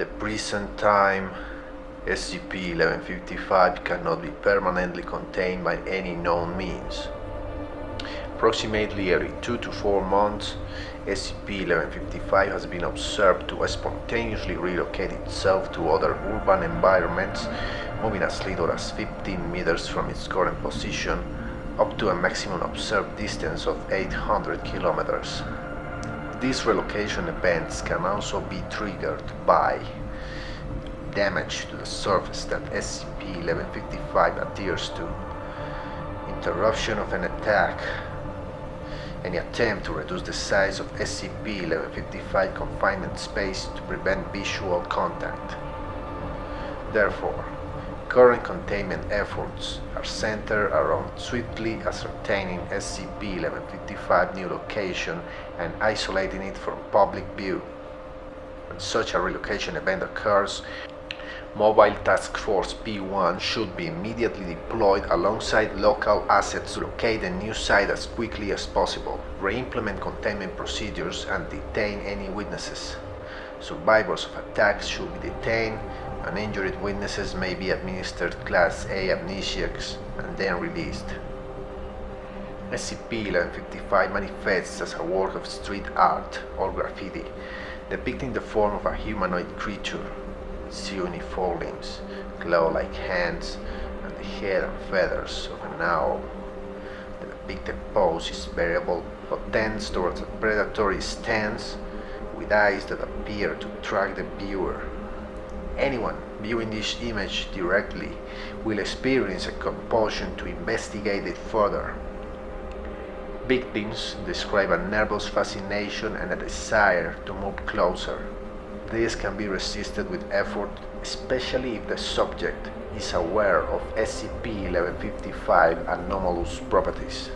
the present time, SCP-1155 cannot be permanently contained by any known means. Approximately every 2 to 4 months, SCP-1155 has been observed to spontaneously relocate itself to other urban environments, moving as little as 15 meters from its current position, up to a maximum observed distance of 800 kilometers. These relocation events can also be triggered by damage to the surface that SCP-1155 adheres to, interruption of an attack, any attempt to reduce the size of SCP-1155 confinement space to prevent visual contact. Therefore, current containment efforts are centered around swiftly ascertaining SCP-1155 new location and isolating it from public view. When such a relocation event occurs, Mobile Task Force P1 should be immediately deployed alongside local assets to locate the new site as quickly as possible, re-implement containment procedures, and detain any witnesses. Survivors of attacks should be detained, and injured witnesses may be administered Class A amnesiacs and then released. SCP-1155 manifests as a work of street art or graffiti, depicting the form of a humanoid creature, its uniform limbs, claw-like hands, and the head and feathers of an owl. The depicted pose is variable but tends towards a predatory stance, with eyes that appear to track the viewer. Anyone viewing this image directly will experience a compulsion to investigate it further. Victims describe a nervous fascination and a desire to move closer. This can be resisted with effort, especially if the subject is aware of SCP-1155 anomalous properties.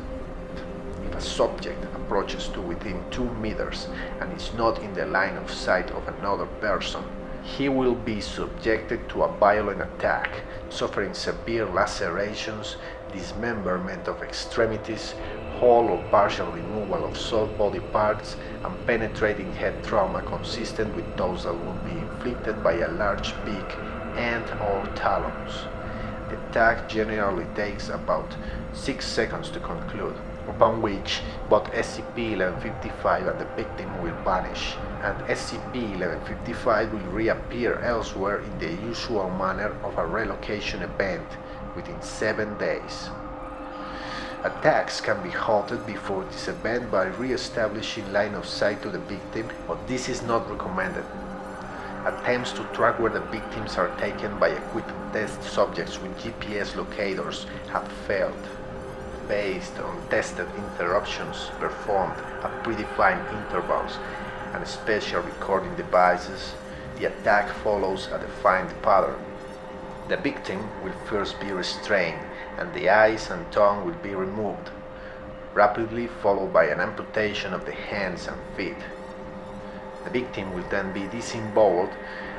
If a subject approaches to within 2 meters and is not in the line of sight of another person, he will be subjected to a violent attack, suffering severe lacerations, dismemberment of extremities, whole or partial removal of soft body parts, and penetrating head trauma consistent with those that will be inflicted by a large beak and/or talons. The attack generally takes about 6 seconds to conclude, upon which both SCP-1155 and the victim will vanish, and SCP-1155 will reappear elsewhere in the usual manner of a relocation event within 7 days. Attacks can be halted before this event by re-establishing line of sight to the victim, but this is not recommended. Attempts to track where the victims are taken by equipped test subjects with GPS locators have failed. Based on tested interruptions performed at predefined intervals and special recording devices, the attack follows a defined pattern. The victim will first be restrained, and the eyes and tongue will be removed, rapidly followed by an amputation of the hands and feet. The victim will then be disemboweled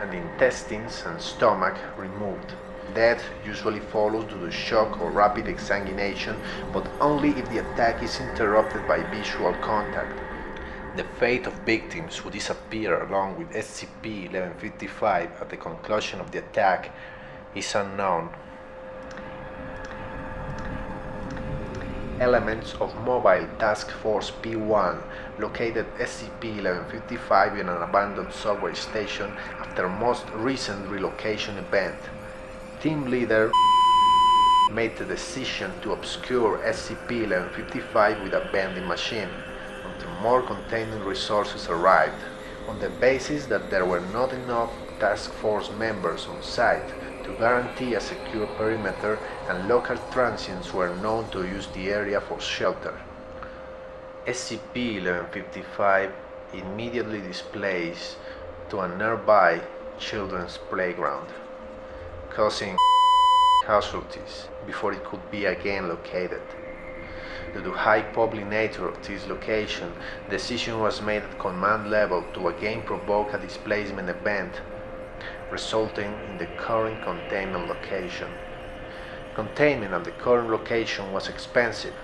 and the intestines and stomach removed. Death usually follows due to shock or rapid exsanguination, but only if the attack is interrupted by visual contact. The fate of victims who disappear along with SCP-1155 at the conclusion of the attack is unknown. Elements of Mobile Task Force P1 located SCP-1155 in an abandoned subway station after most recent relocation event. Team leader made the decision to obscure SCP-1155 with a vending machine until more containment resources arrived, on the basis that there were not enough task force members on site to guarantee a secure perimeter, and local transients were known to use the area for shelter. SCP-1155 immediately displays to a nearby children's playground, causing casualties before it could be again located. Due to high public nature of this location, decision was made at command level to again provoke a displacement event, resulting in the current containment location. Containment at the current location was expensive,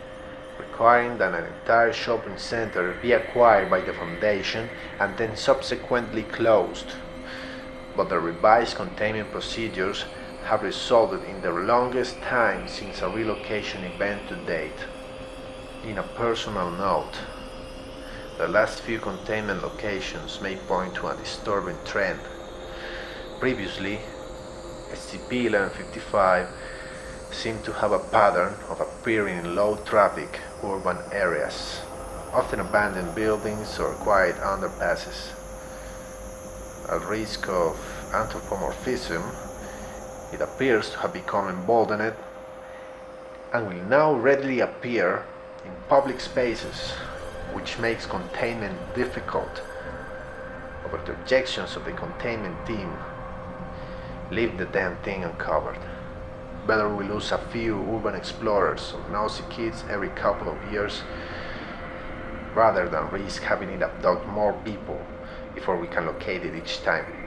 requiring that an entire shopping center be acquired by the Foundation and then subsequently closed. but the revised containment procedures have resulted in the longest time since a relocation event to date. In a personal note, the last few containment locations may point to a disturbing trend. Previously, SCP-1155 seemed to have a pattern of appearing in low-traffic urban areas, often abandoned buildings or quiet underpasses. At risk of anthropomorphism, it appears to have become emboldened and will now readily appear in public spaces, which makes containment difficult. Over the objections of the containment team, leave the damn thing uncovered. Better we lose a few urban explorers or nosy kids every couple of years rather than risk having it abduct more people before we can locate it each time.